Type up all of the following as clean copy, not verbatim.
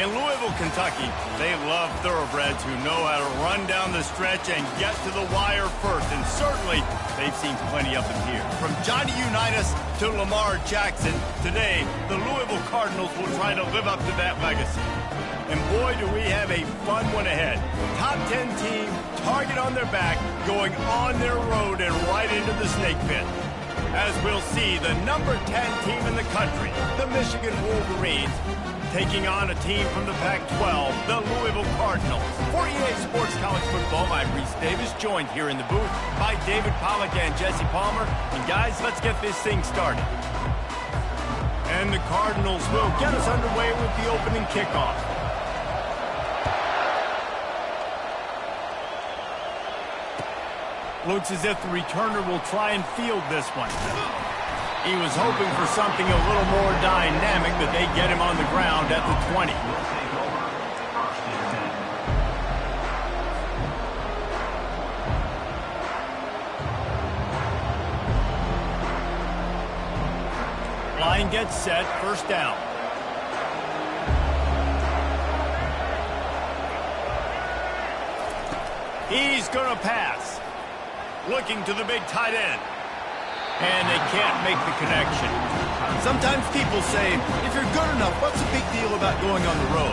In Louisville, Kentucky, they love thoroughbreds who know how to run down the stretch and get to the wire first. And certainly, they've seen plenty of them here. From Johnny Unitas to Lamar Jackson, today, the Louisville Cardinals will try to live up to that legacy. And boy, do we have a fun one ahead. Top 10 team, target on their back, going on their road and right into the snake pit. As we'll see, the number 10 team in the country, the Michigan Wolverines, taking on a team from the Pac-12, the Louisville Cardinals. For EA Sports College Football, I'm Reese Davis, joined here in the booth by David Pollack and Jesse Palmer. And guys, let's get this thing started. And the Cardinals will get us underway with the opening kickoff. Looks as if the returner will try and field this one. He was hoping for something a little more dynamic, but they get him on the ground at the 20. Line gets set, first down. He's going to pass. Looking to the big tight end. And they can't make the connection. Sometimes people say, if you're good enough, what's the big deal about going on the road?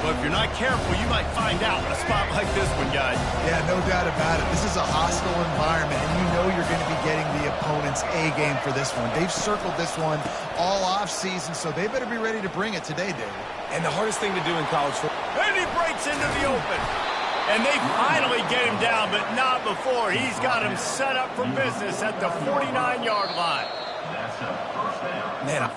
Well, if you're not careful, you might find out in a spot like this one, guys. Yeah, no doubt about it. This is a hostile environment, and you know you're going to be getting the opponent's A-game for this one. They've circled this one all off-season, so they better be ready to bring it today, David. And the hardest thing to do in college football. And he breaks into the open. And they finally get him down, but not before. He's got him set up for business at the 49-yard line. That's a first down. Man,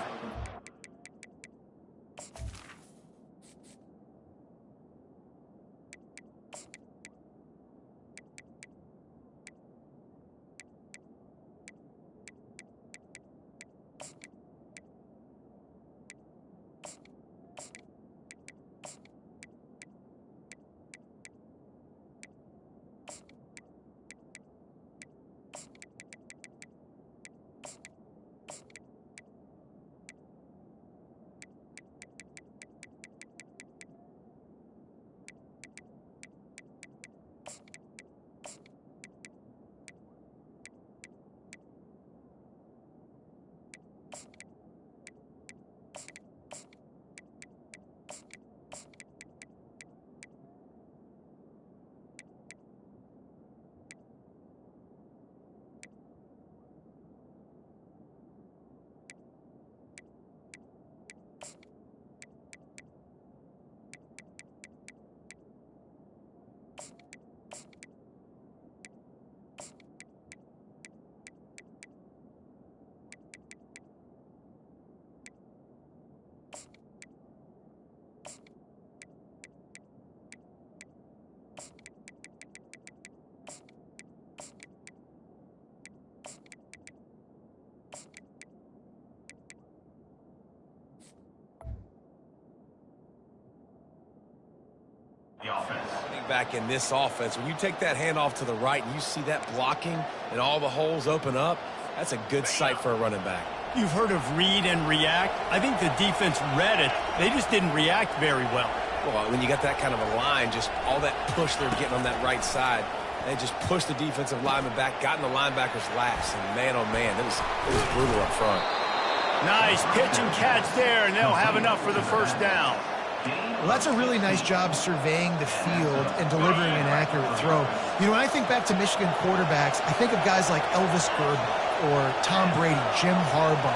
back in this offense, when you take that handoff to the right and you see that blocking and all the holes open up, that's a good sight for a running back. You've heard of read and react. I think the defense read it. They just didn't react very well. Well, when you got that kind of a line, just all that push they're getting on that right side, they just pushed the defensive lineman back, got in the linebacker's laps, and man, oh man, it was brutal up front. Nice pitch and catch there, and they'll have enough for the first down. Well, that's a really nice job surveying the field and delivering an accurate throw. You know, when I think back to Michigan quarterbacks, I think of guys like Elvis Gerber or Tom Brady, Jim Harbaugh,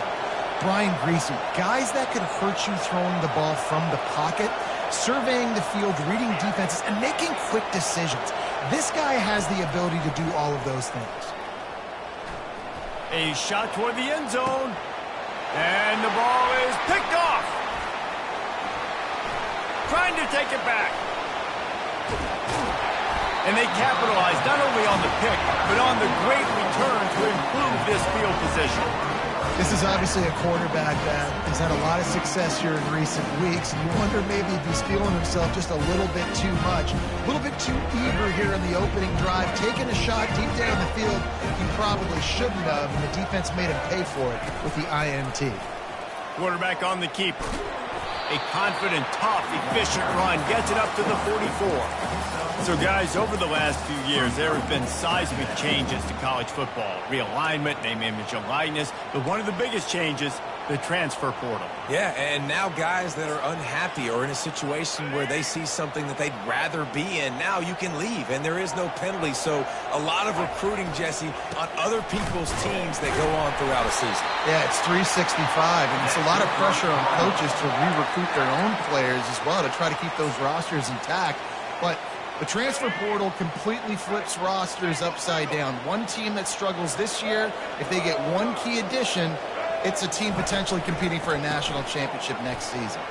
Brian Griese, guys that could hurt you throwing the ball from the pocket, surveying the field, reading defenses, and making quick decisions. This guy has the ability to do all of those things. A shot toward the end zone, and the ball is picked off. Trying to take it back. And they capitalized not only on the pick, but on the great return to improve this field position. This is obviously a quarterback that has had a lot of success here in recent weeks, and you wonder maybe if he's feeling himself just a little bit too much, a little bit too eager here in the opening drive, taking a shot deep down the field he probably shouldn't have, and the defense made him pay for it with the INT. Quarterback on the keeper. A confident, tough, efficient run gets it up to the 44. So, guys, over the last few years, there have been seismic changes to college football. Realignment, name, image, and likeness. But one of the biggest changes, the transfer portal. Yeah, and now guys that are unhappy or in a situation where they see something that they'd rather be in, now you can leave, and there is no penalty. So a lot of recruiting, Jesse, on other people's teams that go on throughout a season. Yeah, it's 365, and it's a lot of pressure on coaches to re-recruit their own players as well to try to keep those rosters intact. But the transfer portal completely flips rosters upside down. One team that struggles this year, if they get one key addition, it's a team potentially competing for a national championship next season.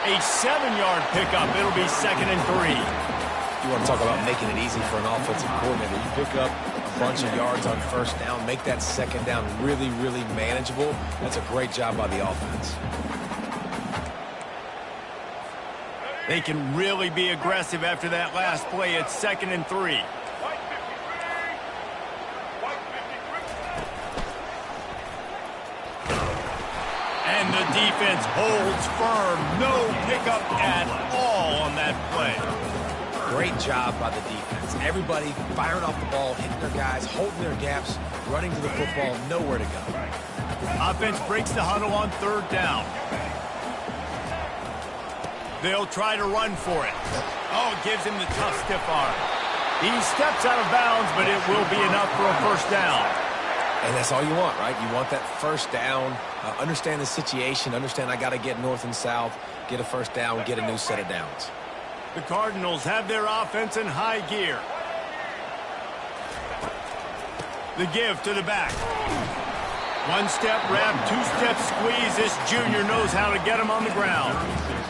A 7-yard pickup. It'll be 2nd and 3. You want to talk about making it easy for an offensive coordinator. You pick up a bunch of yards on first down, make that second down really, really manageable. That's a great job by the offense. They can really be aggressive after that last play. It's 2nd and 3. And the defense holds firm. No pickup at all on that play. Great job by the defense. Everybody firing off the ball, hitting their guys, holding their gaps, running to the football, nowhere to go. Offense breaks the huddle on 3rd down. They'll try to run for it. Oh, it gives him the tough stiff arm. He steps out of bounds, but it will be enough for a first down. And that's all you want, right? You want that first down, understand the situation, understand I got to get north and south, get a first down, get a new set of downs. The Cardinals have their offense in high gear. The give to the back. 1-step wrap, 2-step squeeze. This junior knows how to get him on the ground.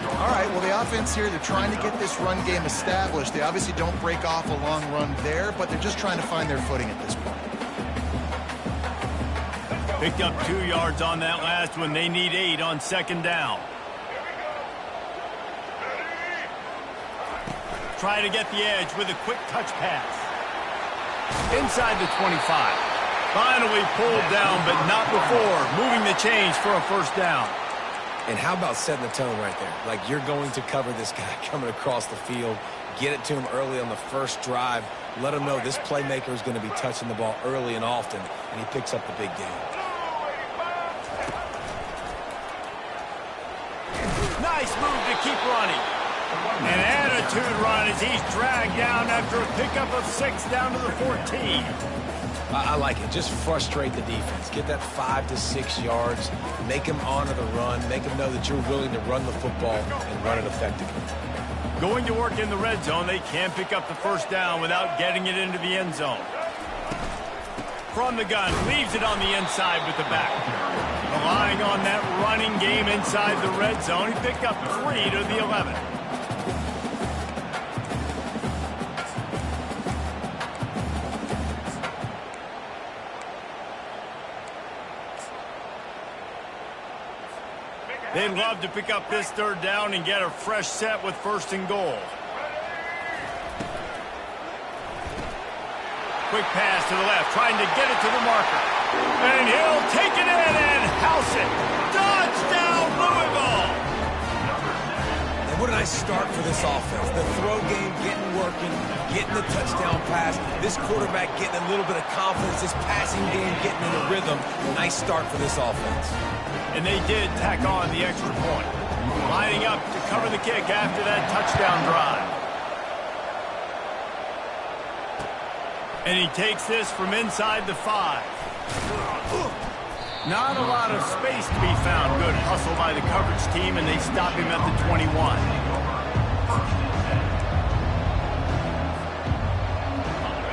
All right, well, the offense here, they're trying to get this run game established. They obviously don't break off a long run there, but they're just trying to find their footing at this point. Picked up 2 yards on that last one. They need 8 on 2nd down. Try to get the edge with a quick touch pass. Inside the 25. Finally pulled down, but not before. Moving the chains for a first down. And how about setting the tone right there? Like, you're going to cover this guy coming across the field. Get it to him early on the first drive. Let him know this playmaker is going to be touching the ball early and often, and he picks up the big game. Nice move to keep running. An attitude run as he's dragged down after a pickup of 6 down to the 14. I like it. Just frustrate the defense. Get that 5 to 6 yards. Make them honor the run. Make them know that you're willing to run the football and run it effectively. Going to work in the red zone, they can't pick up the first down without getting it into the end zone. From the gun, leaves it on the inside with the back. Relying on that running game inside the red zone, he picked up 3 to the 11. They'd love to pick up this 3rd down and get a fresh set with 1st and goal. Quick pass to the left, trying to get it to the marker. And he'll take it in and house it. Touchdown, Louisville! And what a nice start for this offense. The throw game getting working, getting the touchdown pass. This quarterback getting a little bit of confidence. This passing game getting in a rhythm. Nice start for this offense. And they did tack on the extra point. Lining up to cover the kick after that touchdown drive. And he takes this from inside the 5. Not a lot of space to be found. Good hustle by the coverage team, and they stop him at the 21.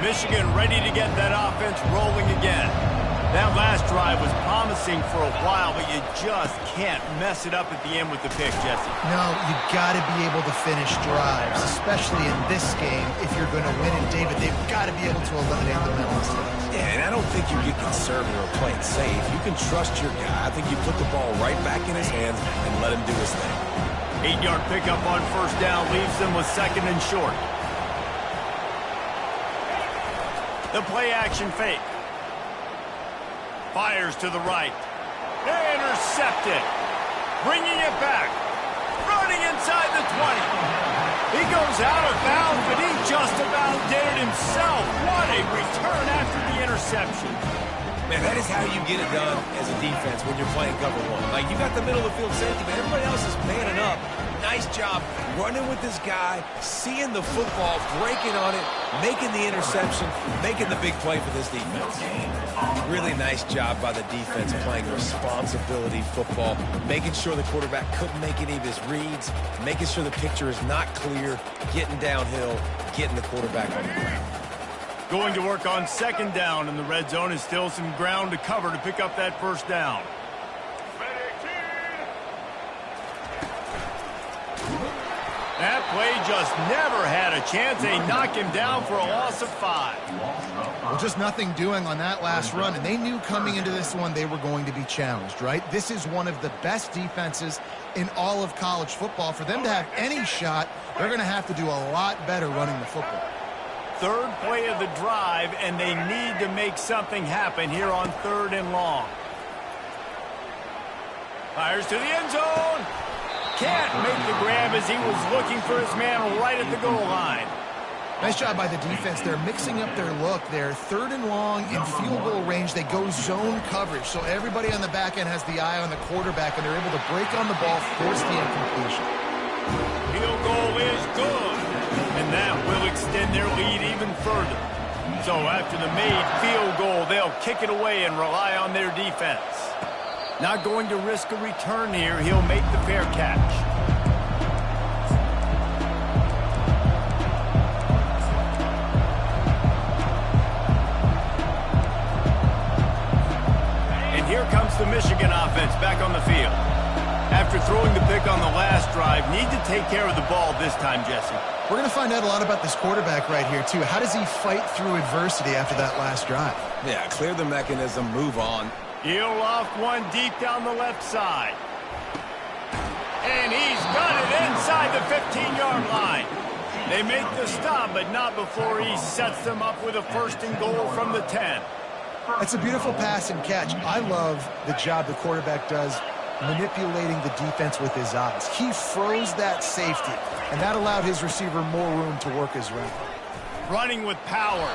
Michigan ready to get that offense rolling again. That last drive was promising for a while, but you just can't mess it up at the end with the pick, Jesse. No, you got to be able to finish drives, especially in this game. If you're going to win it, David, they've got to be able to eliminate the mental mistakes. Yeah, and I don't think you get conservative or play it safe. You can trust your guy. I think you put the ball right back in his hands and let him do his thing. 8-yard pickup on 1st down leaves them with 2nd and short. The play action fake. Fires to the right. Intercepted. bringing it back. Running inside the 20. He goes out of bounds, but he just about did it himself. What a return after the interception. Man, that is how you get it done as a defense when you're playing cover one. Like, you got the middle of the field safety, but everybody else is manning up. Nice job running with this guy, seeing the football, breaking on it, making the interception, making the big play for this defense. Really nice job by the defense playing responsibility football, making sure the quarterback couldn't make any of his reads, making sure the picture is not clear, getting downhill, getting the quarterback on the ground. Going to work on second down, and the red zone is still some ground to cover to pick up that first down. That play just never had a chance. They knock him down for a loss of 5. Well, just nothing doing on that last run, and they knew coming into this one they were going to be challenged, right? This is one of the best defenses in all of college football. For them to have any shot, they're going to have to do a lot better running the football. Third play of the drive, and they need to make something happen here on 3rd and long. Fires to the end zone. Can't make the grab as he was looking for his man right at the goal line. Nice job by the defense. They're mixing up their look. They're 3rd and long in field goal range. They go zone coverage, so everybody on the back end has the eye on the quarterback, and they're able to break on the ball, force the incompletion. Field goal is good, and that will extend their lead even further. So after the made field goal, they'll kick it away and rely on their defense. Not going to risk a return here. He'll make the fair catch. And here comes the Michigan offense back on the field. After throwing the pick on the last drive, need to take care of the ball this time, Jesse. We're going to find out a lot about this quarterback right here, too. How does he fight through adversity after that last drive? Yeah, clear the mechanism, move on. He'll loft one deep down the left side. And he's got it inside the 15-yard line. They make the stop, but not before he sets them up with a 1st and goal from the 10. That's a beautiful pass and catch. I love the job the quarterback does manipulating the defense with his eyes. He froze that safety, and that allowed his receiver more room to work his route. Running with power.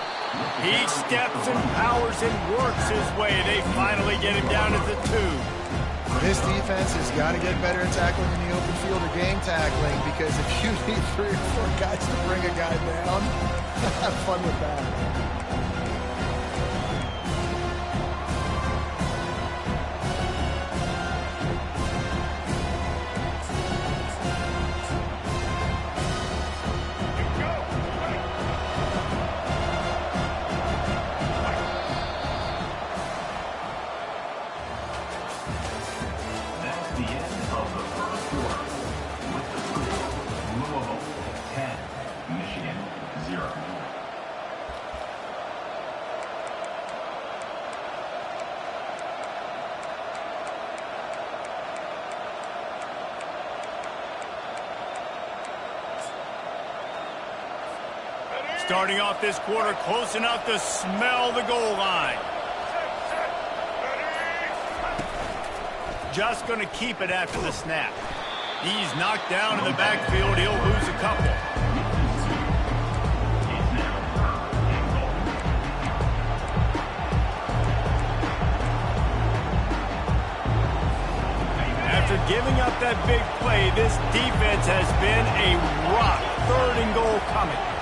He steps and powers and works his way. They finally get him down at the 2. This defense has got to get better at tackling in the open field or game tackling, because if you need 3 or 4 guys to bring a guy down, have fun with that. Starting off this quarter close enough to smell the goal line. Just going to keep it after the snap. He's knocked down in the backfield. He'll lose a couple. After giving up that big play, this defense has been a rock. 3rd and goal coming.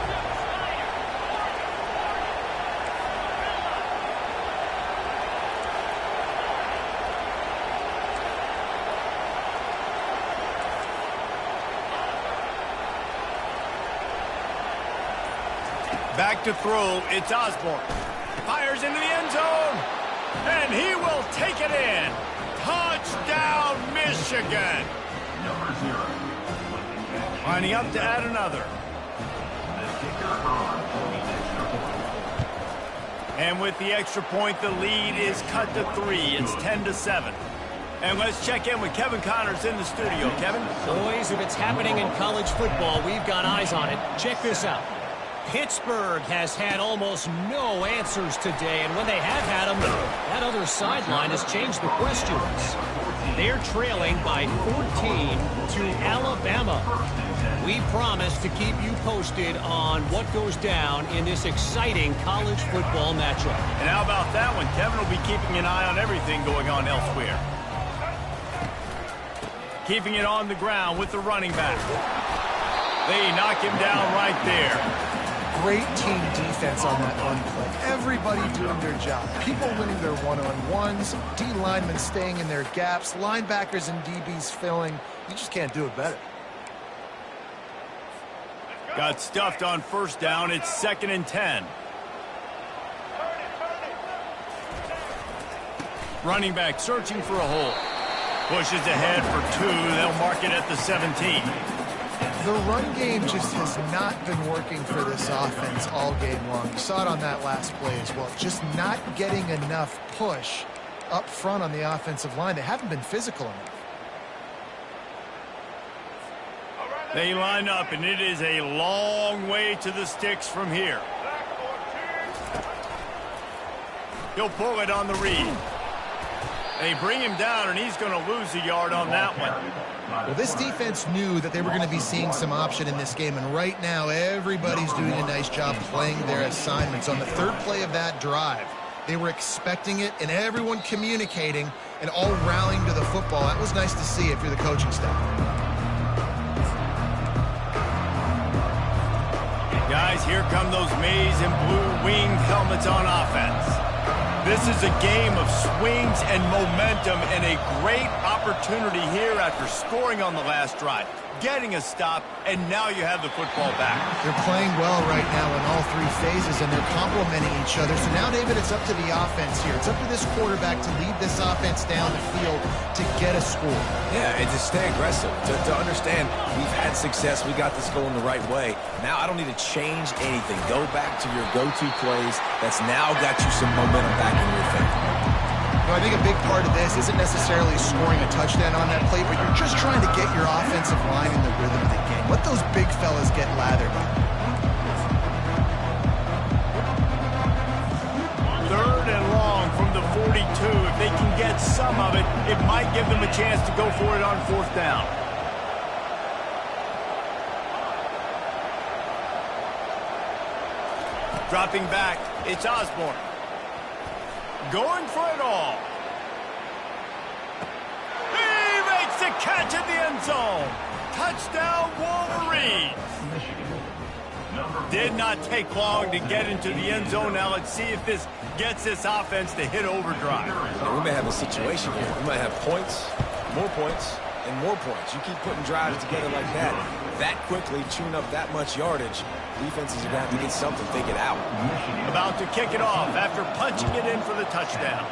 Back to throw, it's Osborne. Fires into the end zone, and he will take it in. Touchdown, Michigan. Lining up to add another. And with the extra point, the lead is cut to 3. It's 10-7. And let's check in with Kevin Connors in the studio. Kevin? Boys, if it's happening in college football, we've got eyes on it. Check this out. Pittsburgh has had almost no answers today, and when they have had them, that other sideline has changed the questions. They're trailing by 14 to Alabama. We promise to keep you posted on what goes down in this exciting college football matchup. And how about that one? Kevin will be keeping an eye on everything going on elsewhere. Keeping it on the ground with the running back. They knock him down right there. Great team defense on that run play. Everybody doing their job. People winning their one-on-ones, D linemen staying in their gaps, linebackers and DBs filling. You just can't do it better. Got stuffed on first down. It's 2nd and 10. Running back searching for a hole. Pushes ahead for 2. They'll mark it at the 17. The run game just has not been working for this offense all game long. You saw it on that last play as well. Just not getting enough push up front on the offensive line. They haven't been physical enough. They line up, and it is a long way to the sticks from here. He'll pull it on the read. They bring him down, and he's going to lose a yard on that one. Well, this defense knew that they were going to be seeing some option in this game, and right now everybody's doing a nice job playing their assignments. On the third play of that drive, they were expecting it, and everyone communicating and all rallying to the football. That was nice to see if you're the coaching staff. Guys, here come those maize and blue-winged helmets on offense. This is a game of swings and momentum, and a great opportunity here after scoring on the last drive, getting a stop, and now you have the football back. They're playing well right now in all three phases, and they're complementing each other. So now, David, it's up to the offense here. It's up to this quarterback to lead this offense down the field to get a score. Yeah, and to stay aggressive, to understand we've had success, we got this going the right way. Now I don't need to change anything. Go back to your go-to plays. That's now got you some momentum back in your favor. I think a big part of this isn't necessarily scoring a touchdown on that play, but you're just trying to get your offensive line in the rhythm of the game. Let those big fellas get lathered up. 3rd and long from the 42. If they can get some of it, it might give them a chance to go for it on 4th down. Dropping back, it's Osborne. Going for it all. He makes the catch in the end zone. Touchdown, Wolverines. Did not take long to get into the end zone. Now let's see if this gets this offense to hit overdrive. We may have a situation here. We might have points, and more points. You keep putting drives together like that quickly, chewing up that much yardage, defenses are going to have to get something figured out. About to kick it off after punching it in for the touchdown.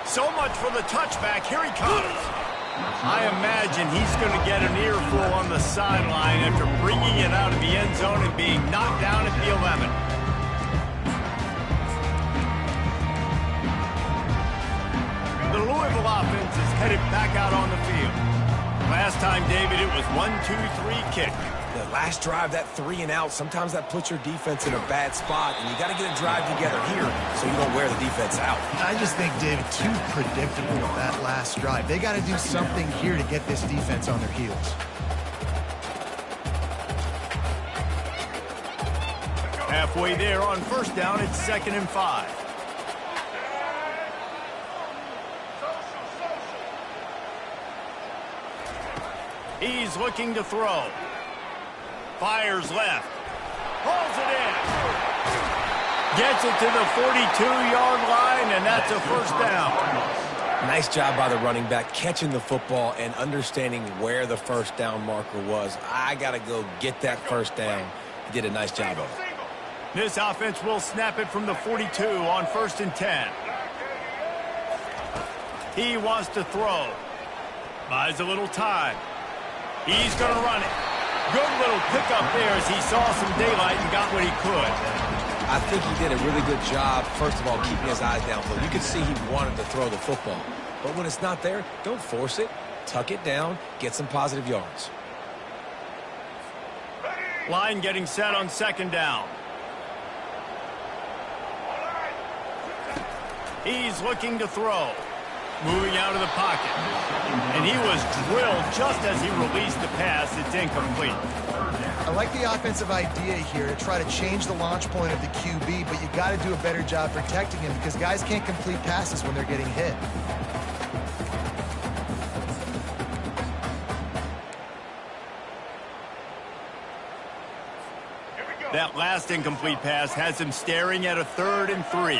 So much for the touchback. Here he comes. I imagine he's going to get an earful on the sideline after bringing it out of the end zone and being knocked down at the 11. The Louisville offense is headed back out on the field. Last time, David, it was 1-2-3 kick. The last drive, that 3 and out, sometimes that puts your defense in a bad spot, and you got to get a drive together here so you don't wear the defense out. I just think, David, too predictable with that last drive. They got to do something here to get this defense on their heels. Halfway there on 1st down, it's 2nd and 5. He's looking to throw. Fires left. Pulls it in. Gets it to the 42-yard line, and that's a 1st down. Nice job by the running back catching the football and understanding where the 1st down marker was. I got to go get that 1st down. He did a nice job of it. This offense will snap it from the 42 on 1st and 10. He wants to throw. Buys a little time. He's going to run it. Good little pickup there as he saw some daylight and got what he could. I think he did a really good job, first of all, keeping his eyes downfield. You could see he wanted to throw the football. But when it's not there, don't force it. Tuck it down. Get some positive yards. Line getting set on second down. He's looking to throw. Moving out of the pocket. And he was drilled just as he released the pass. It's incomplete. I like the offensive idea here to try to change the launch point of the QB, but you got to do a better job protecting him because guys can't complete passes when they're getting hit. That last incomplete pass has him staring at a 3rd and 3.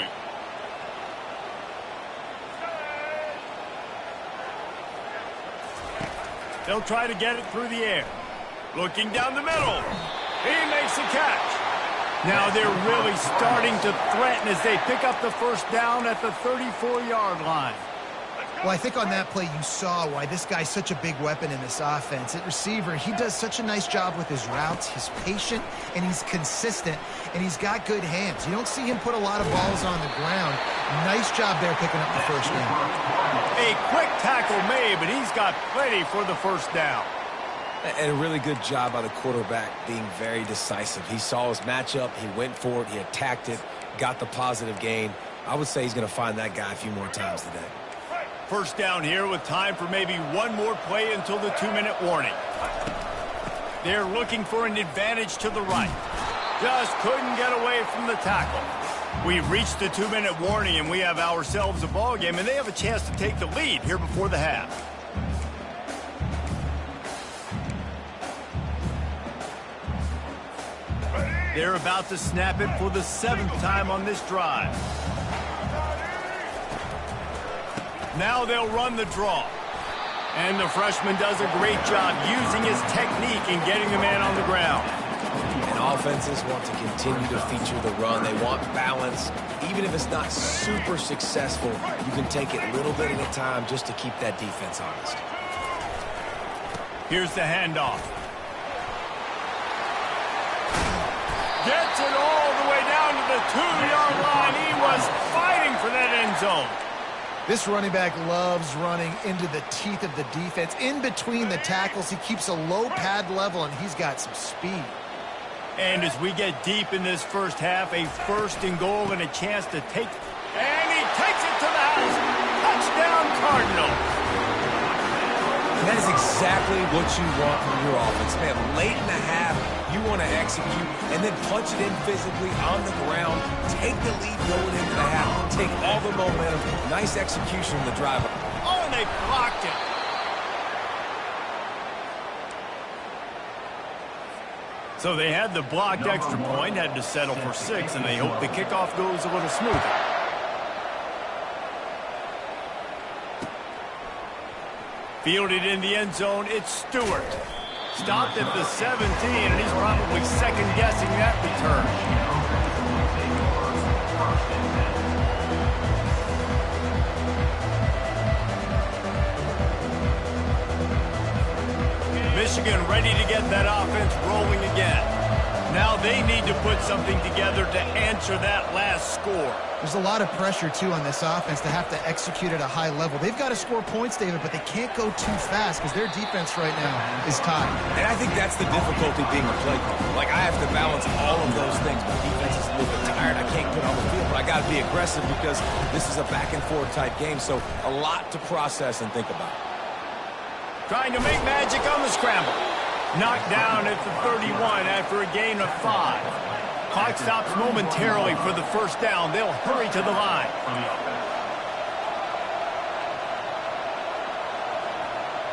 They'll try to get it through the air. Looking down the middle. He makes the catch. Now they're really starting to threaten as they pick up the first down at the 34-yard line. Well, I think on that play you saw why this guy's such a big weapon in this offense. At receiver, he does such a nice job with his routes. He's patient, and he's consistent, and he's got good hands. You don't see him put a lot of balls on the ground. Nice job there picking up the first down. A quick tackle made, but he's got plenty for the first down. And a really good job by the quarterback being very decisive. He saw his matchup, he went for it, he attacked it, got the positive gain. I would say he's going to find that guy a few more times today. First down here with time for maybe one more play until the 2-minute warning. They're looking for an advantage to the right. Just couldn't get away from the tackle. We've reached the 2-minute warning, and we have ourselves a ball game, and they have a chance to take the lead here before the half. They're about to snap it for the 7th time on this drive. Now they'll run the draw. And the freshman does a great job using his technique and getting the man on the ground. And offenses want to continue to feature the run. They want balance. Even if it's not super successful, you can take it a little bit at a time just to keep that defense honest. Here's the handoff. Gets it all the way down to the 2-yard line. He was fighting for that end zone. This running back loves running into the teeth of the defense. In between the tackles, he keeps a low pad level, and he's got some speed. And as we get deep in this first half, a 1st and goal and a chance to take. And he takes it to the house. Touchdown, Cardinals. That is exactly what you want from your offense, man. Late in the half, you want to execute and then punch it in physically on the ground, take the lead going into the half, take all the momentum. Nice execution in the drive. Oh, and they blocked it. So they had the blocked extra point, had to settle for 6, and they hope the kickoff goes a little smoother. Fielded in the end zone, it's Stewart. Stopped at the 17, and he's probably second-guessing that return. Michigan ready to get that offense rolling again. Now they need to put something together to answer that last score. There's a lot of pressure, too, on this offense to have to execute at a high level. They've got to score points, David, but they can't go too fast because their defense right now is tied. And I think that's the difficulty being a play caller. Like, I have to balance all of those things. My defense is a little bit tired. I can't put on the field, but I got to be aggressive because this is a back-and-forth type game, so a lot to process and think about. Trying to make magic on the scramble. Knocked down at the 31 after a gain of 5. Clock stops momentarily for the first down. They'll hurry to the line.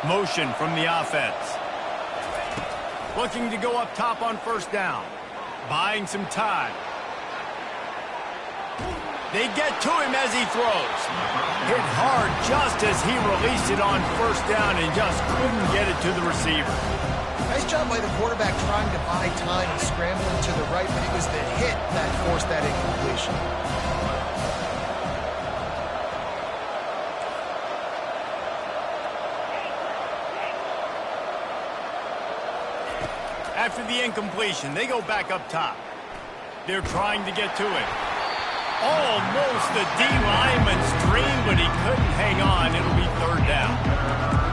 Motion from the offense. Looking to go up top on first down. Buying some time. They get to him as he throws. Hit hard just as he released it on first down and just couldn't get it to the receiver. Nice job by the quarterback trying to buy time and scrambling to the right, but it was the hit that forced that incompletion. After the incompletion, they go back up top. They're trying to get to it. Almost the D lineman's dream, but he couldn't hang on. It'll be third down.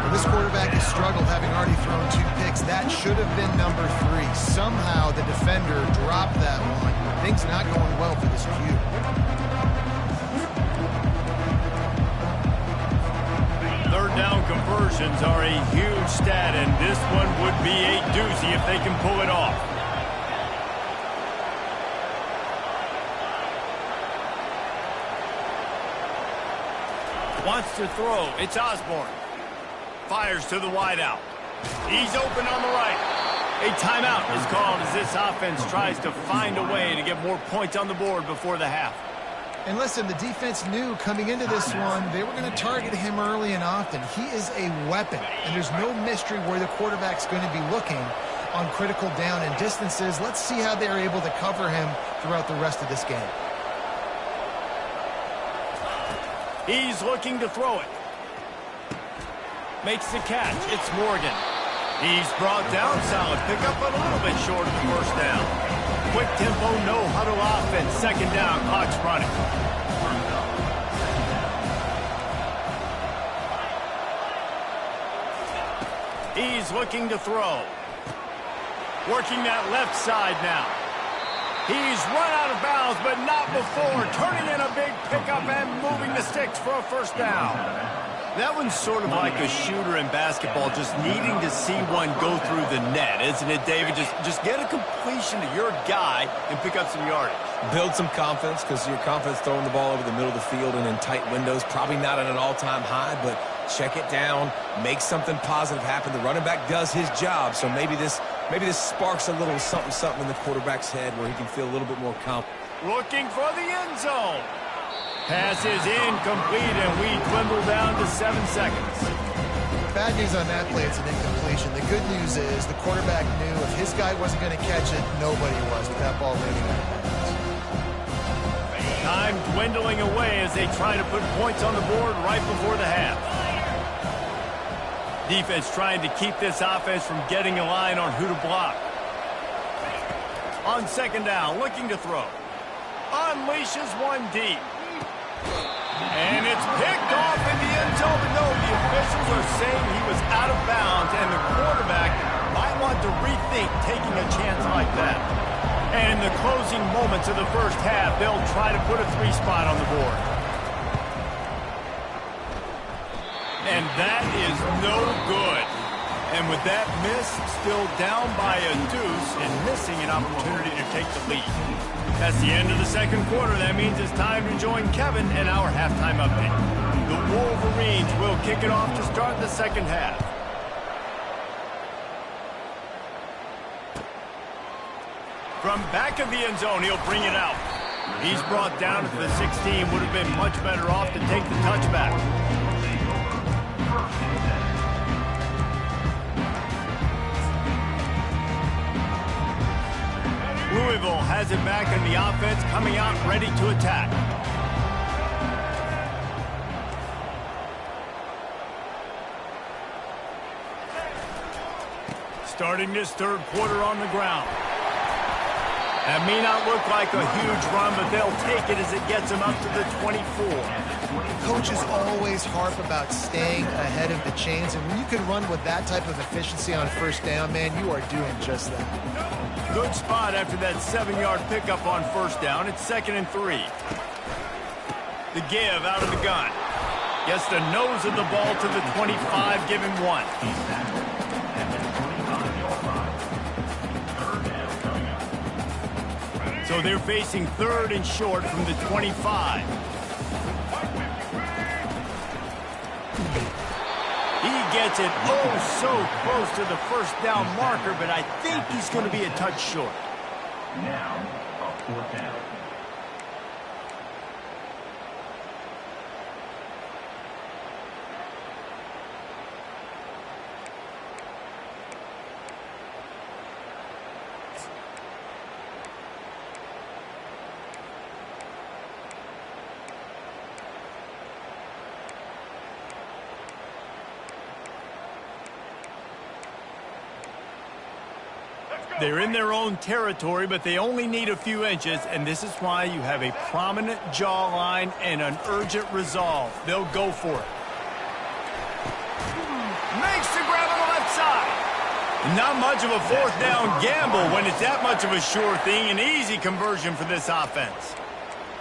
Well, this quarterback has struggled, having already thrown 2 picks. defense, that should have been number 3. Somehow the defender dropped that one. Things not going well for this Q. Third down conversions are a huge stat, and this one would be a doozy if they can pull it off. Wants to throw. It's Osborne. Fires to the wideout. He's open on the right. A timeout is called as this offense tries to find a way to get more points on the board before the half. And listen, the defense knew coming into this one, they were going to target him early and often. He is a weapon, and there's no mystery where the quarterback's going to be looking on critical down and distances. Let's see how they're able to cover him throughout the rest of this game. He's looking to throw it. Makes the catch. It's Morgan. He's brought down. Solid pickup, but a little bit short of the first down. Quick tempo, no huddle offense. Second down, clock's running. He's looking to throw. Working that left side now. He's run out of bounds, but not before. Turning in a big pickup and moving the sticks for a first down. That one's sort of like a shooter in basketball, just needing to see one go through the net, isn't it, David? Just get a completion to your guy and pick up some yardage. Build some confidence, because your confidence throwing the ball over the middle of the field and in tight windows, probably not at an all-time high, but check it down, make something positive happen. The running back does his job, so maybe this sparks a little something in the quarterback's head where he can feel a little bit more confident. Looking for the end zone. Pass is incomplete, and we dwindle down to 7 seconds. Bad news on that play, it's an incompletion. The good news is the quarterback knew if his guy wasn't going to catch it, nobody was with that ball landing out of bounds. Time dwindling away as they try to put points on the board right before the half. Defense trying to keep this offense from getting a line on who to block. On second down, looking to throw. Unleashes one deep. And it's picked off in the end zone, but no, the officials are saying he was out of bounds, and the quarterback might want to rethink taking a chance like that. And in the closing moments of the first half, they'll try to put a 3 spot on the board. And that is no good. And with that miss, still down by a deuce and missing an opportunity to take the lead. That's the end of the second quarter. That means it's time to join Kevin in our halftime update. The Wolverines will kick it off to start the second half. From back of the end zone, he'll bring it out. He's brought down to the 16. Would have been much better off to take the touchback. Louisville has it back in the offense, coming out ready to attack. Starting this third quarter on the ground. That may not look like a huge run, but they'll take it as it gets them up to the 24. Coaches always harp about staying ahead of the chains, and when you can run with that type of efficiency on first down, man, you are doing just that. Good spot after that 7-yard pickup on first down. It's 2nd and 3. The give out of the gun. Gets the nose of the ball to the 25, give him 1. So they're facing 3rd and short from the 25. He gets it so close to the first down marker, but I think he's going to be a touch short. Now, a 4th down. They're in their own territory, but they only need a few inches, and this is why you have a prominent jawline and an urgent resolve. They'll go for it. Makes the grab on the left side. Not much of a fourth down gamble when it's that much of a sure thing. An easy conversion for this offense.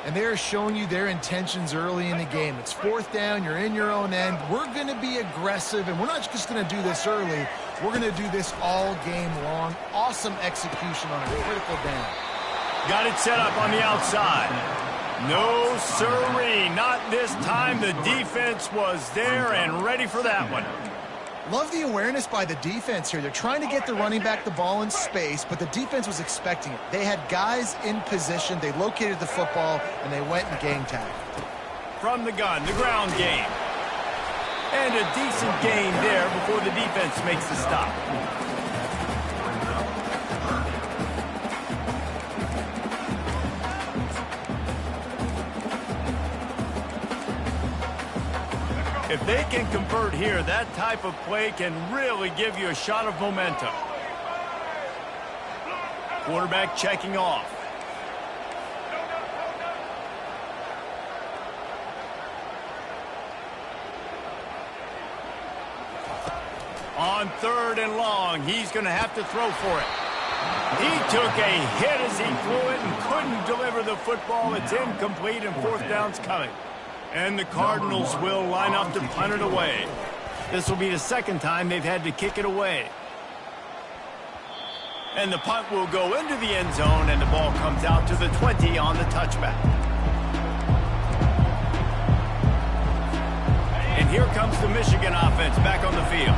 And they're showing you their intentions early in the game. It's fourth down. You're in your own end. We're going to be aggressive, and we're not just going to do this early. We're going to do this all game long. Awesome execution on a critical down. Got it set up on the outside. No sirree, not this time. The defense was there and ready for that one. Love the awareness by the defense here. They're trying to get the running back the ball in space, but the defense was expecting it. They had guys in position. They located the football, and they went and gang tagged. From the gun, the ground game. And a decent gain there before the defense makes the stop. If they can convert here, that type of play can really give you a shot of momentum. Quarterback checking off. On 3rd and long, he's going to have to throw for it. He took a hit as he threw it and couldn't deliver the football. It's incomplete and 4th down's coming. And the Cardinals will line up to punt it away. This will be the 2nd time they've had to kick it away. And the punt will go into the end zone, and the ball comes out to the 20 on the touchback. And here comes the Michigan offense back on the field.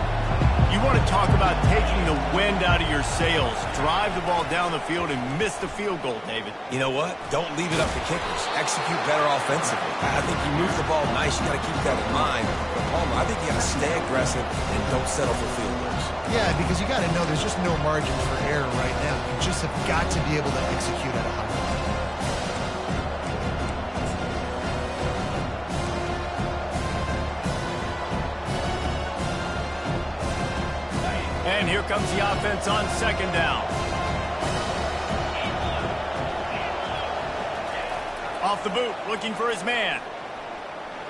You want to talk about taking the wind out of your sails. Drive the ball down the field and miss the field goal, David. You know what? Don't leave it up to kickers. Execute better offensively. I think you move the ball nice. You got to keep that in mind. But Palmer, I think you got to stay aggressive and don't settle for field goals. Yeah, because you got to know there's just no margin for error right now. You just have got to be able to execute at a high level. And here comes the offense on 2nd down. Off the boot, looking for his man.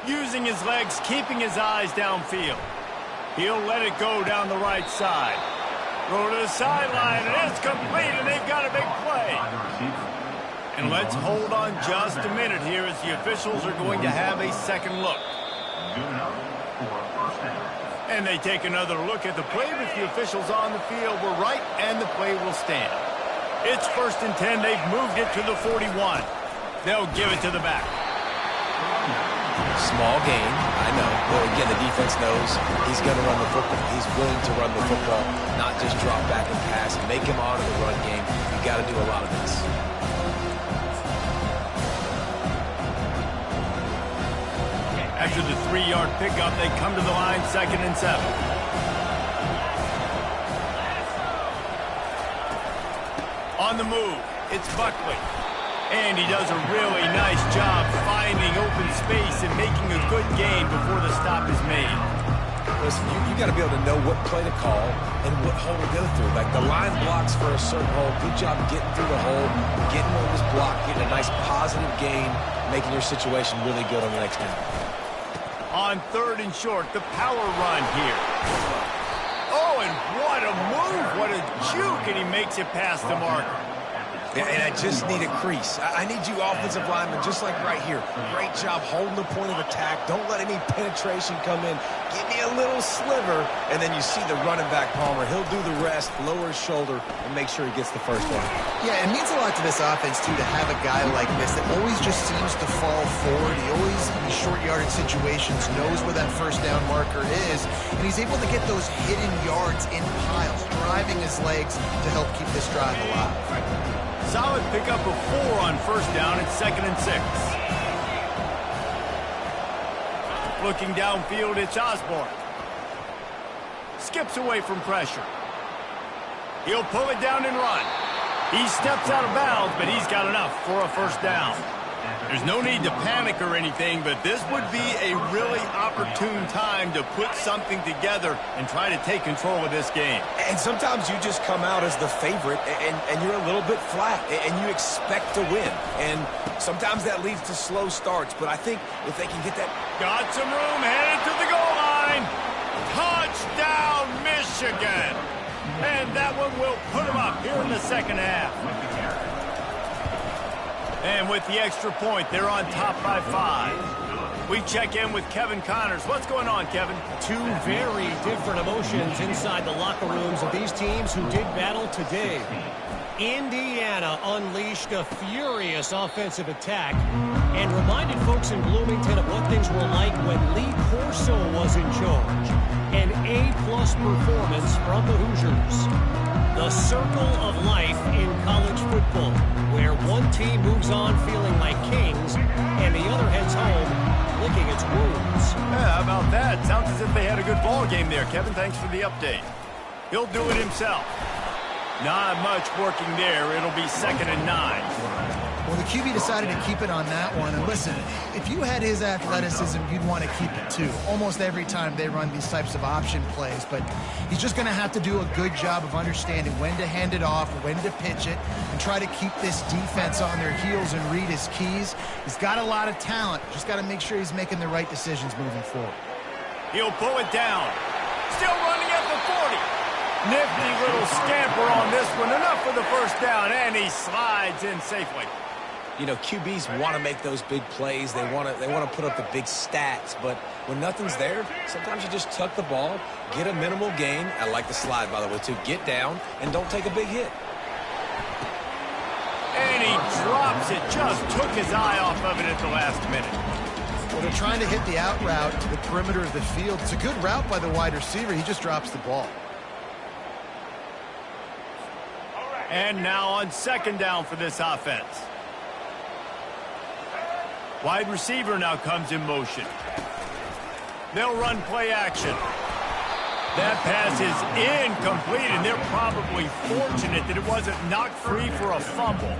Using his legs, keeping his eyes downfield. He'll let it go down the right side. Throw to the sideline, and it's complete, and they've got a big play. And let's hold on just a minute here as the officials are going to have a second look. And they take another look at the play with the officials on the field. We're right, and the play will stand. It's 1st and 10. They've moved it to the 41. They'll give it to the back. Small gain, I know. Well, again, the defense knows he's going to run the football. He's willing to run the football, not just drop back and pass. Make him honor the run game. You got to do a lot of this. After the 3-yard pickup, they come to the line, 2nd and 7. On the move, it's Buckley. And he does a really nice job finding open space and making a good gain before the stop is made. Listen, you got to be able to know what play to call and what hole to go through. Like the line blocks for a certain hole. Good job getting through the hole, getting what was blocked, getting a nice positive gain, making your situation really good on the next down. On 3rd and short, the power run here. Oh, and what a move. What a juke, and he makes it past the marker. Yeah, and I just need a crease. I need you offensive linemen, just like right here. Great job holding the point of attack. Don't let any penetration come in. Give me a little sliver, and then you see the running back, Palmer. He'll do the rest, lower his shoulder, and make sure he gets the first one. Yeah, it means a lot to this offense, too, to have a guy like this that always just seems to fall forward. He always, in these short yardage situations, knows where that 1st down marker is, and he's able to get those hidden yards in piles, driving his legs to help keep this drive alive. Solid pickup of 4 on 1st down. It's 2nd and 6. Looking downfield, it's Osborne. Skips away from pressure. He'll pull it down and run. He steps out of bounds, but he's got enough for a 1st down. There's no need to panic or anything, but this would be a really opportune time to put something together and try to take control of this game. And sometimes you just come out as the favorite, and you're a little bit flat, and you expect to win. And sometimes that leads to slow starts, but I think if they can get that... Got some room, headed to the goal line. Touchdown, Michigan. And that one will put him up here in the second half. And with the extra point, they're on top by 5. We check in with Kevin Connors. What's going on, Kevin? Two very different emotions inside the locker rooms of these teams who did battle today. Indiana unleashed a furious offensive attack and reminded folks in Bloomington of what things were like when Lee Corso was in charge. An A-plus performance from the Hoosiers. The circle of life in college football, where one team moves on feeling like kings and the other heads home licking its wounds. Yeah, how about that? Sounds as if they had a good ball game there, Kevin. Thanks for the update. He'll do it himself. Not much working there. It'll be 2nd and 9. Well, the QB decided to keep it on that one. And listen, if you had his athleticism, you'd want to keep it too. Almost every time they run these types of option plays. But he's just going to have to do a good job of understanding when to hand it off, when to pitch it, and try to keep this defense on their heels and read his keys. He's got a lot of talent. Just got to make sure he's making the right decisions moving forward. He'll pull it down. Still running at the 40. Nifty little scamper on this one. Enough for the first down, and he slides in safely. You know, QBs want to make those big plays. They want to put up the big stats. But when nothing's there, sometimes you just tuck the ball, get a minimal gain. I like the slide, by the way, too. Get down and don't take a big hit. And he drops it. Just took his eye off of it at the last minute. Well, they're trying to hit the out route to the perimeter of the field. It's a good route by the wide receiver. He just drops the ball. And now on 2nd down for this offense. Wide receiver now comes in motion. They'll run play action. That pass is incomplete, and they're probably fortunate that it wasn't knocked free for a fumble.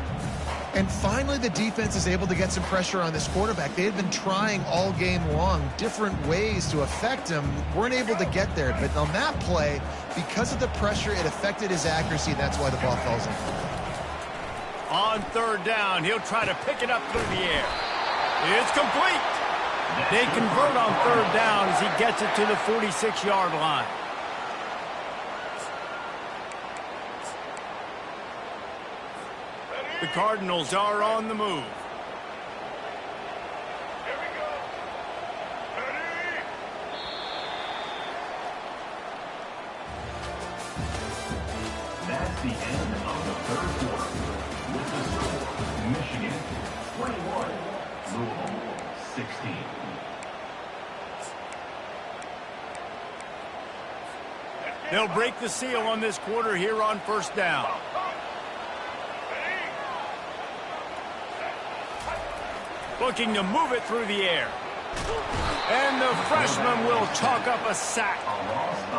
And finally, the defense is able to get some pressure on this quarterback. They had been trying all game long different ways to affect him. Weren't able to get there. But on that play, because of the pressure, it affected his accuracy. That's why the ball falls in. On 3rd down, he'll try to pick it up through the air. It's complete. They convert on 3rd down as he gets it to the 46-yard line. The Cardinals are on the move. That's the end of the 3rd quarter. With the score, Michigan 21, Louisville 16. They'll break the seal on this quarter here on 1st down. Looking to move it through the air. And the freshman will chalk up a sack.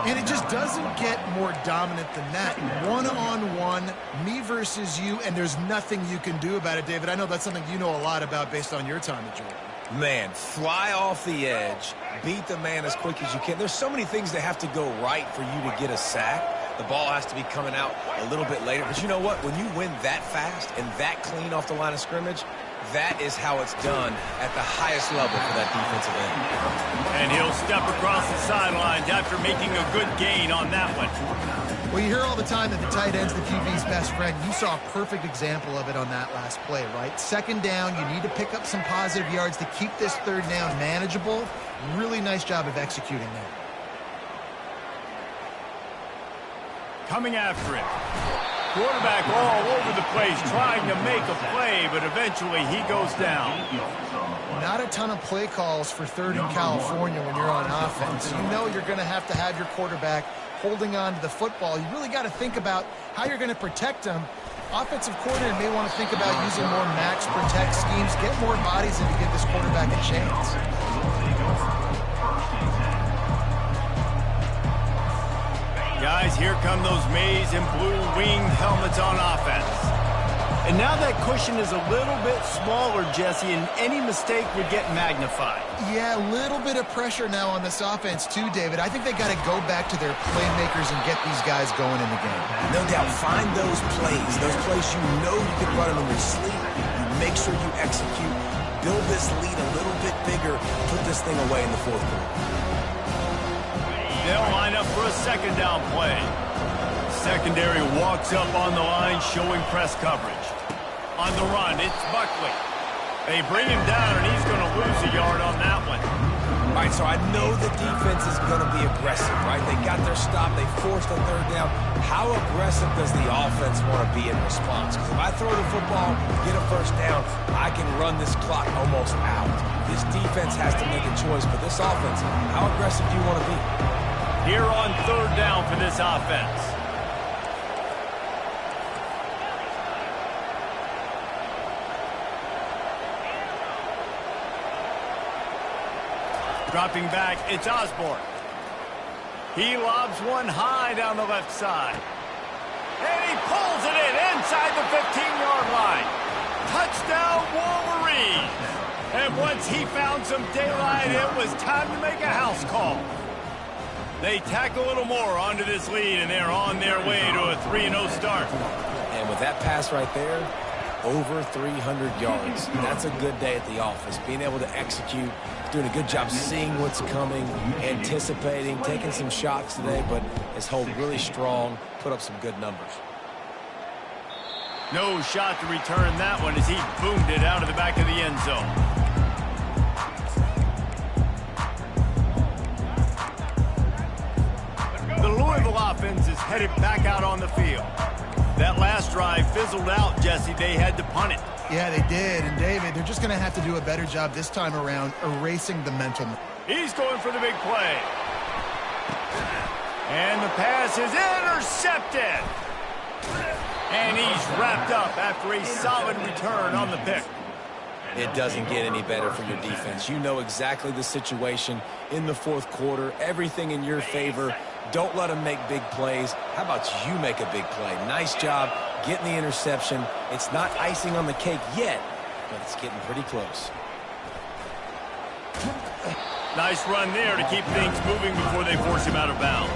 And it just doesn't get more dominant than that. One-on-one, me versus you, and there's nothing you can do about it, David. I know that's something you know a lot about based on your time at Georgia. Man, fly off the edge, beat the man as quick as you can. There's so many things that have to go right for you to get a sack. The ball has to be coming out a little bit later. But you know what? When you win that fast and that clean off the line of scrimmage, that is how it's done at the highest level for that defensive end. And he'll step across the sidelines after making a good gain on that one. Well, you hear all the time that the tight end's the QB's best friend. You saw a perfect example of it on that last play, right? 2nd down, you need to pick up some positive yards to keep this 3rd down manageable. Really nice job of executing that. Coming after it. Quarterback all over the place trying to make a play, but eventually he goes down. Not a ton of play calls for 3rd in California when you're on offense. You know you're going to have your quarterback holding on to the football. You really got to think about how you're going to protect him. Offensive coordinator may want to think about using more max protect schemes, get more bodies in to give this quarterback a chance. Guys, here come those maize and blue winged helmets on offense. And now that cushion is a little bit smaller, Jesse, and any mistake would get magnified. Yeah, a little bit of pressure now on this offense too, David. I think they got to go back to their playmakers and get these guys going in the game. No doubt, find those plays you know you can run them in your sleep. You make sure you execute, build this lead a little bit bigger, put this thing away in the 4th quarter. They'll line up for a 2nd down play. Secondary walks up on the line, showing press coverage. On the run, it's Buckley. They bring him down, and he's going to lose a yard on that one. All right, so I know the defense is going to be aggressive, right? They got their stop. They forced a third down. How aggressive does the offense want to be in response? Because if I throw the football, get a first down, I can run this clock almost out. This defense has to make a choice, but this offense, how aggressive do you want to be? Here on third down for this offense. Dropping back, it's Osborne. He lobs one high down the left side. And he pulls it in inside the 15-yard line. Touchdown, Wolverine. And once he found some daylight, it was time to make a house call. They tack a little more onto this lead, and they're on their way to a 3-0 start. And with that pass right there, over 300 yards. That's a good day at the office. Being able to execute, doing a good job seeing what's coming, anticipating, taking some shots today, but has held really strong, put up some good numbers. No shot to return that one as he boomed it out of the back of the end zone. The Louisville offense is headed back out on the field. That last drive fizzled out, Jesse. They had to punt it. Yeah, they did. And, David, they're just going to have to do a better job this time around erasing the mental. He's going for the big play. And the pass is intercepted. And he's wrapped up after a solid return on the pick. It doesn't get any better for your defense. You know exactly the situation in the fourth quarter. Everything in your favor. Don't let them make big plays. How about you make a big play? Nice job getting the interception. It's not icing on the cake yet, but it's getting pretty close. Nice run there to keep things moving before they force him out of bounds.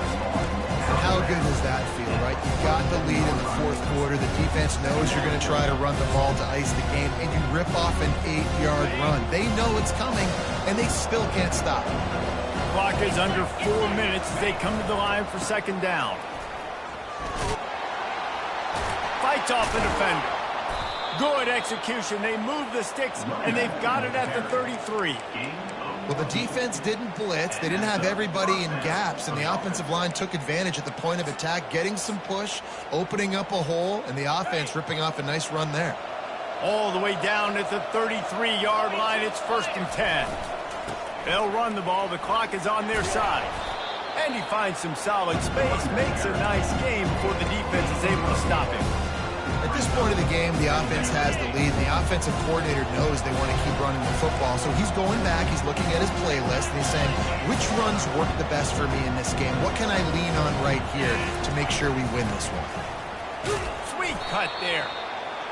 How good does that feel, right? You got the lead in the fourth quarter. The defense knows you're going to try to run the ball to ice the game, and you rip off an 8-yard run. They know it's coming, and they still can't stop it. Clock is under 4 minutes as they come to the line for second down. Fights off the defender. Good execution. They move the sticks, and they've got it at the 33. Well, the defense didn't blitz. They didn't have everybody in gaps, and the offensive line took advantage at the point of attack, getting some push, opening up a hole, and the offense ripping off a nice run there. All the way down at the 33-yard line. It's 1st and 10. They'll run the ball. The clock is on their side. And he finds some solid space, makes a nice game before the defense is able to stop him. At this point of the game, the offense has the lead. The offensive coordinator knows they want to keep running the football. So he's going back, he's looking at his playlist, and he's saying, which runs work the best for me in this game? What can I lean on right here to make sure we win this one? Sweet cut there.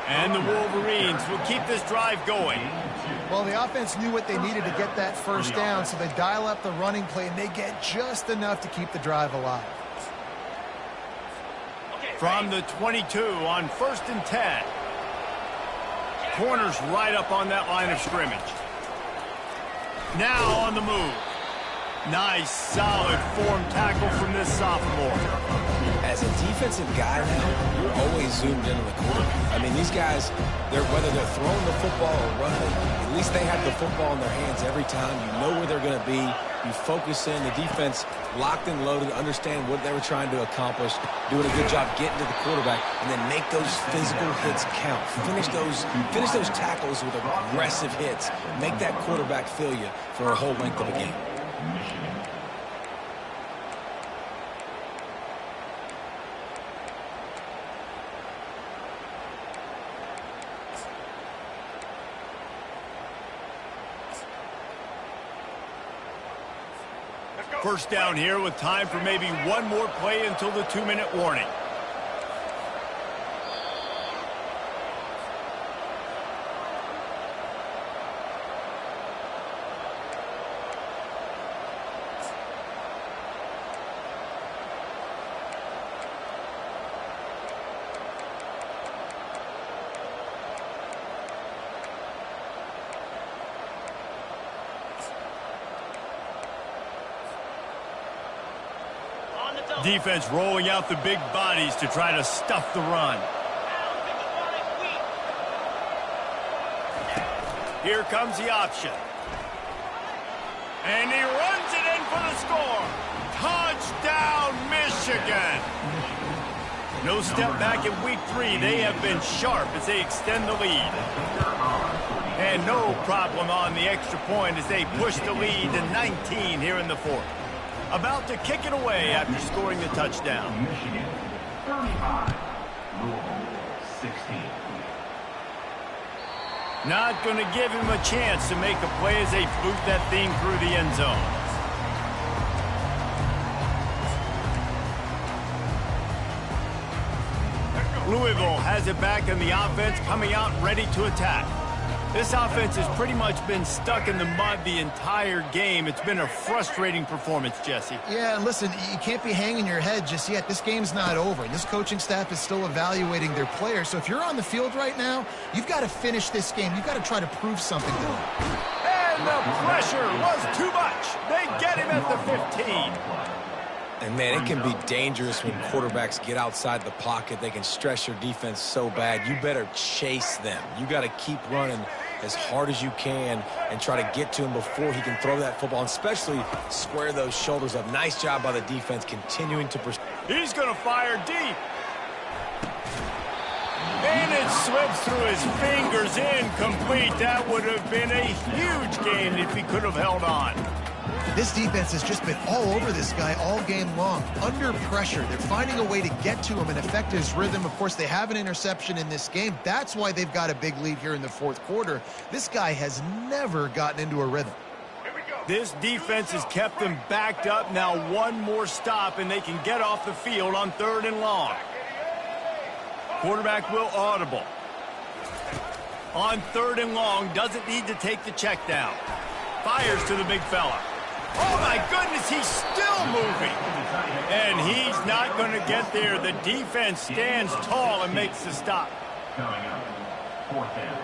And the Wolverines will keep this drive going. Well, the offense knew what they needed to get that first down, so they dial up the running play, and they get just enough to keep the drive alive. From the 22 on 1st and 10. Corners right up on that line of scrimmage. Now on the move. Nice, solid form tackle from this sophomore. As a defensive guy now, you're always zoomed in on the quarterback. I mean, these guys, whether they're throwing the football or running it, at least they have the football in their hands every time. You know where they're going to be. You focus in. The defense locked and loaded, understand what they were trying to accomplish, doing a good job getting to the quarterback, and then make those physical hits count. Finish those tackles with aggressive hits. Make that quarterback feel you for a whole length of a game. First down here with time for maybe one more play until the 2-minute warning. Defense rolling out the big bodies to try to stuff the run. Here comes the option. And he runs it in for the score. Touchdown, Michigan. No step back in week 3. They have been sharp as they extend the lead. And no problem on the extra point as they push the lead to 19 here in the 4th. About to kick it away after scoring the touchdown. Michigan 35, Louisville 16. Not going to give him a chance to make a play as they boot that thing through the end zone. Louisville has it back in the offense, coming out ready to attack. This offense has pretty much been stuck in the mud the entire game. It's been a frustrating performance, Jesse. Yeah, listen, you can't be hanging your head just yet. This game's not over. This coaching staff is still evaluating their players. So if you're on the field right now, you've got to finish this game. You've got to try to prove something to them. And the pressure was too much. They get him at the 15. And, man, it can be dangerous when quarterbacks get outside the pocket. They can stress your defense so bad. You better chase them. You got to keep running as hard as you can and try to get to him before he can throw that football, and especially square those shoulders up. Nice job by the defense continuing to pursue. He's going to fire deep. And it slips through his fingers, incomplete. That would have been a huge gain if he could have held on. This defense has just been all over this guy all game long. Under pressure, they're finding a way to get to him and affect his rhythm. Of course, they have an interception in this game. That's why they've got a big lead here in the 4th quarter. This guy has never gotten into a rhythm. This defense has kept them backed up. Now one more stop, and they can get off the field on 3rd and long. Quarterback will audible. On 3rd and long, doesn't need to take the check down. Fires to the big fella. Oh, my goodness, he's still moving. And he's not going to get there. The defense stands tall and makes the stop. Coming up, 4th down.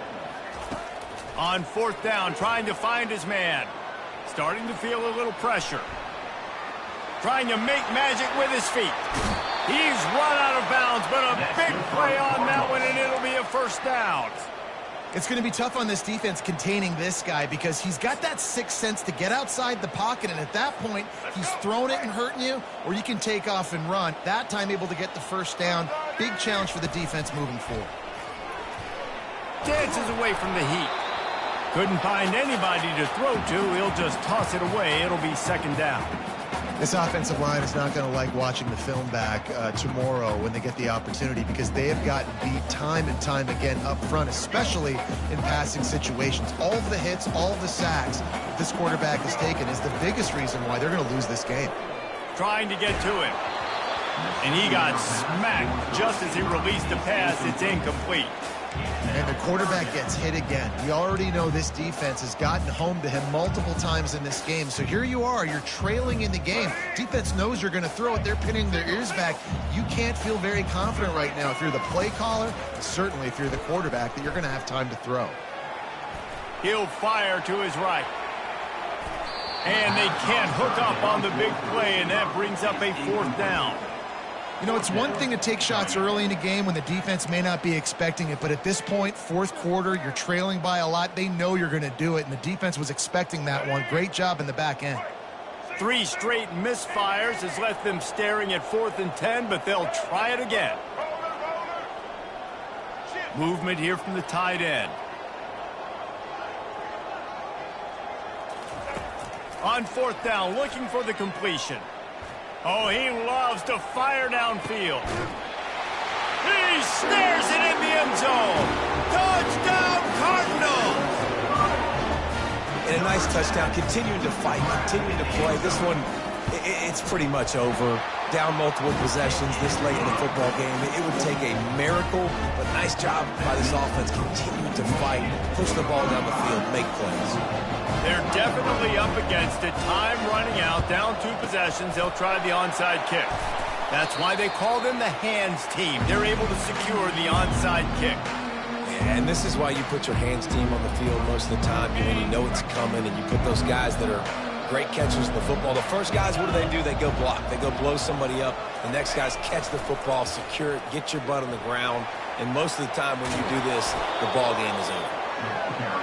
On 4th down, trying to find his man. Starting to feel a little pressure. Trying to make magic with his feet. He's run out of bounds, but a big play on that one, and it'll be a 1st down. It's going to be tough on this defense containing this guy because he's got that sixth sense to get outside the pocket, and at that point, he's throwing it and hurting you, or you can take off and run. That time able to get the 1st down. Big challenge for the defense moving forward. Dances away from the heat. Couldn't find anybody to throw to. He'll just toss it away. It'll be 2nd down. This offensive line is not going to like watching the film back tomorrow when they get the opportunity because they have gotten beat time and time again up front, especially in passing situations. All of the hits, all of the sacks that this quarterback has taken is the biggest reason why they're going to lose this game. Trying to get to him. And he got smacked just as he released the pass. It's incomplete. And the quarterback gets hit again. We already know this defense has gotten home to him multiple times in this game. So here you are, you're trailing in the game. Defense knows you're going to throw it. They're pinning their ears back. You can't feel very confident right now if you're the play caller, and certainly if you're the quarterback, that you're going to have time to throw. He'll fire to his right. And they can't hook up on the big play, and that brings up a 4th down. You know, it's one thing to take shots early in the game when the defense may not be expecting it, but at this point, 4th quarter, you're trailing by a lot. They know you're going to do it, and the defense was expecting that one. Great job in the back end. 3 straight misfires has left them staring at 4th and 10, but they'll try it again. Movement here from the tight end. On 4th down, looking for the completion. Oh, he loves to fire downfield. He snares it in the end zone. Touchdown, Cardinals! And a nice touchdown, continuing to fight, continuing to play. This one, it's pretty much over. Down multiple possessions this late in the football game. It would take a miracle, but nice job by this offense continuing to fight, push the ball down the field, make plays. They're definitely up against it. Time running out, down 2 possessions. They'll try the onside kick. That's why they call them the hands team. They're able to secure the onside kick. And this is why you put your hands team on the field most of the time when you know it's coming, and you put those guys that are great catchers of the football. The first guys, what do? They go block. They go blow somebody up. The next guys catch the football, secure it, get your butt on the ground. And most of the time when you do this, the ball game is over.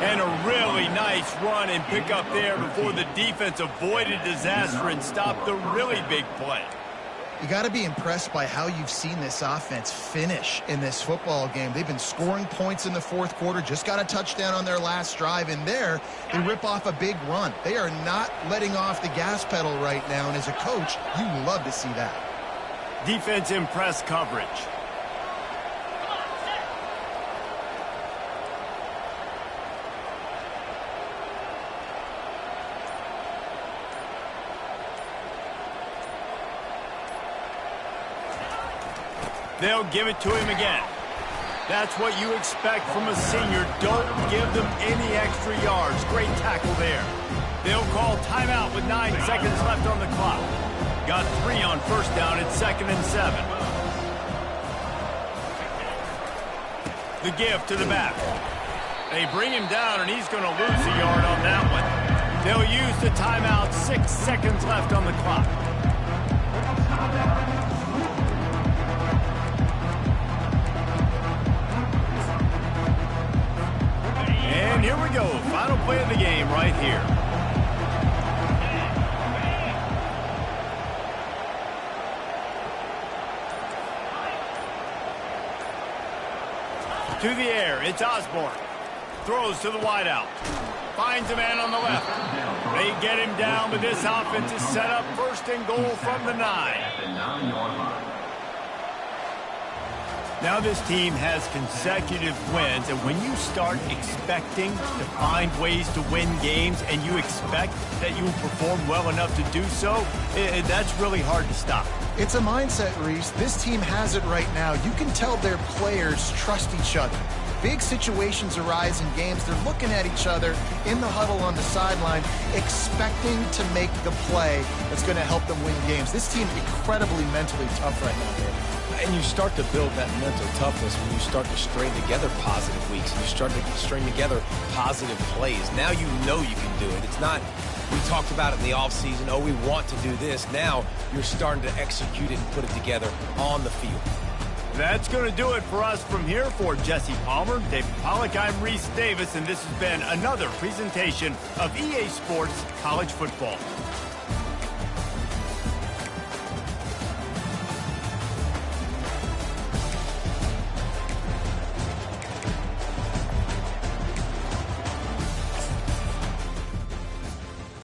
And a really nice run and pick up there before the defense avoided disaster and stopped the really big play. You got to be impressed by how you've seen this offense finish in this football game. They've been scoring points in the fourth quarter, just got a touchdown on their last drive, and there they rip off a big run. They are not letting off the gas pedal right now, and as a coach, you love to see that. Defense in press coverage. They'll give it to him again. That's what you expect from a senior. Don't give them any extra yards. Great tackle there. They'll call timeout with 9 seconds left on the clock. Got 3 on first down. It's 2nd and 7. The give to the back. They bring him down, and he's going to lose a yard on that one. They'll use the timeout. 6 seconds left on the clock. And here we go. Final play of the game right here. To the air, it's Osborne. Throws to the wideout. Finds a man on the left. They get him down, but this offense is set up 1st and goal from the 9. At the 9-yard line. Now this team has consecutive wins, and when you start expecting to find ways to win games and you expect that you will perform well enough to do so, that's really hard to stop. It's a mindset, Reese. This team has it right now. You can tell their players trust each other. Big situations arise in games. They're looking at each other in the huddle on the sideline, expecting to make the play that's going to help them win games. This team incredibly mentally tough right now, David. And you start to build that mental toughness when you start to string together positive weeks. And you start to string together positive plays. Now you know you can do it. It's not, we talked about it in the offseason, oh, we want to do this. Now you're starting to execute it and put it together on the field. That's going to do it for us from here. For Jesse Palmer, David Pollack, I'm Reese Davis, and this has been another presentation of EA Sports College Football.